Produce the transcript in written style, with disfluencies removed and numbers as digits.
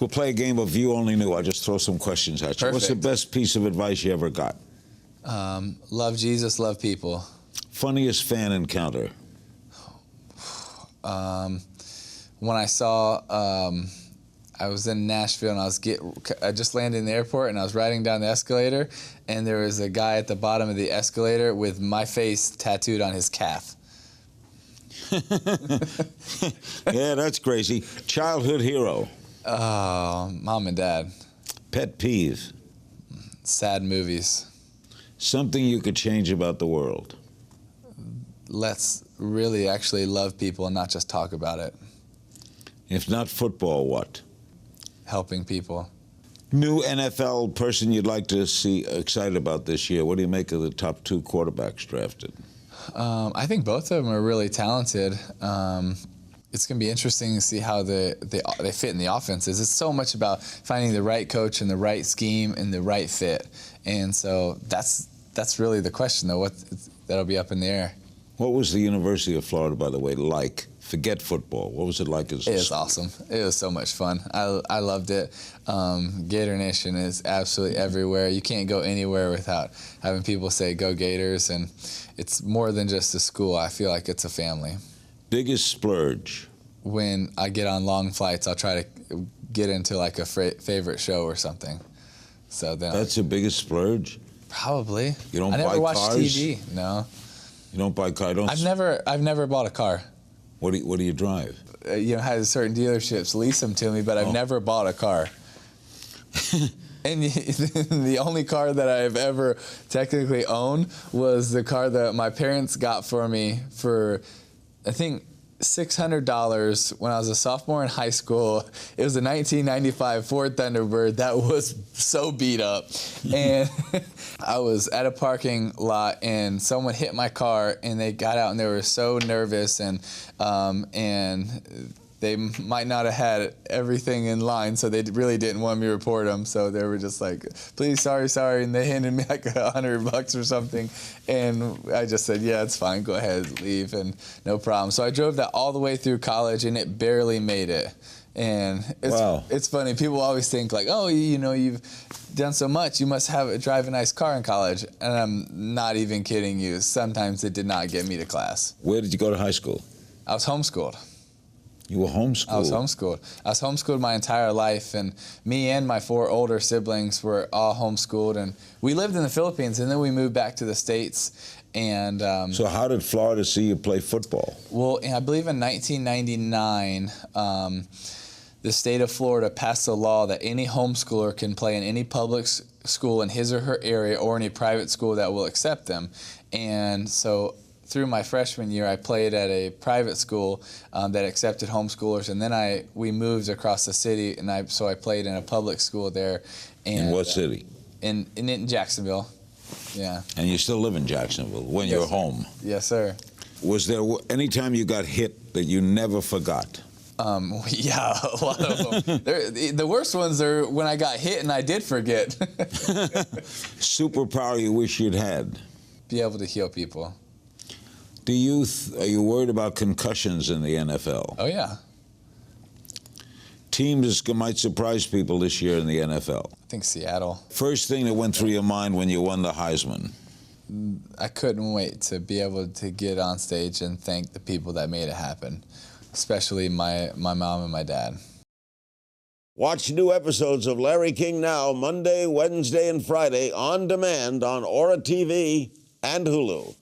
We'll play a game of You Only Knew. I'll just throw some questions at you. Perfect. What's the best piece of advice you ever got? Love Jesus, love people. Funniest fan encounter? When I saw, I was in Nashville and I just landed in the airport and I was riding down the escalator and there was a guy at the bottom of the escalator with my face tattooed on his calf. Yeah, that's crazy. Childhood hero? Oh, mom and dad. Pet peeve? Sad movies. Something you could change about the world? Let's really actually love people and not just talk about it. If not football, what? Helping people. New NFL person you'd like to see excited about this year. What do you make of the top 2 quarterbacks drafted? I think both of them are really talented. It's going to be interesting to see how they fit in the offenses. It's so much about finding the right coach and the right scheme and the right fit. And so that's really the question, though. That'll be up in the air. What was the University of Florida, by the way, like? Forget football. What was it like as a It was awesome. It was so much fun. I loved it. Gator Nation is absolutely everywhere. You can't go anywhere without having people say, "Go Gators," and it's more than just a school. I feel like it's a family. Biggest splurge? When I get on long flights, I'll try to get into like a favorite show or something. So then That's the biggest splurge? Probably. You don't I buy never watched cars? TV. No. You don't buy cars? I've never bought a car. What do you drive? Had certain dealerships lease them to me, but I've never bought a car. And the only car that I've ever technically owned was the car that my parents got for me for, I think, $600 when I was a sophomore in high school. It was a 1995 Ford Thunderbird that was so beat up. And I was at a parking lot and someone hit my car and they got out and they were so nervous and they might not have had everything in line, so they really didn't want me to report them. So they were just like, "Please, sorry," and they handed me like $100 or something. And I just said, "Yeah, it's fine. Go ahead, leave, and no problem." So I drove that all the way through college, and it barely made it. And it's funny. People always think like, "Oh, you've done so much. You must drive a nice car in college." And I'm not even kidding you. Sometimes it did not get me to class. Where did you go to high school? I was homeschooled. You were homeschooled? I was homeschooled. I was homeschooled my entire life, and me and my 4 older siblings were all homeschooled, and we lived in the Philippines, and then we moved back to the States. And so how did Florida see you play football? Well, I believe in 1999, the state of Florida passed a law that any homeschooler can play in any public school in his or her area or any private school that will accept them. And so through my freshman year, I played at a private school that accepted homeschoolers, and then we moved across the city, and so I played in a public school there. And, in what city? In Jacksonville, yeah. And you still live in Jacksonville when you're home? Yes, sir. Was there any time you got hit that you never forgot? Yeah, a lot of them. The worst ones are when I got hit and I did forget. Superpower you wish you'd had? Be able to heal people. Are you worried about concussions in the NFL? Oh, yeah. Teams might surprise people this year in the NFL. I think Seattle. First thing that went through your mind when you won the Heisman? I couldn't wait to be able to get on stage and thank the people that made it happen, especially my mom and my dad. Watch new episodes of Larry King Now Monday, Wednesday, and Friday on demand on Aura TV and Hulu.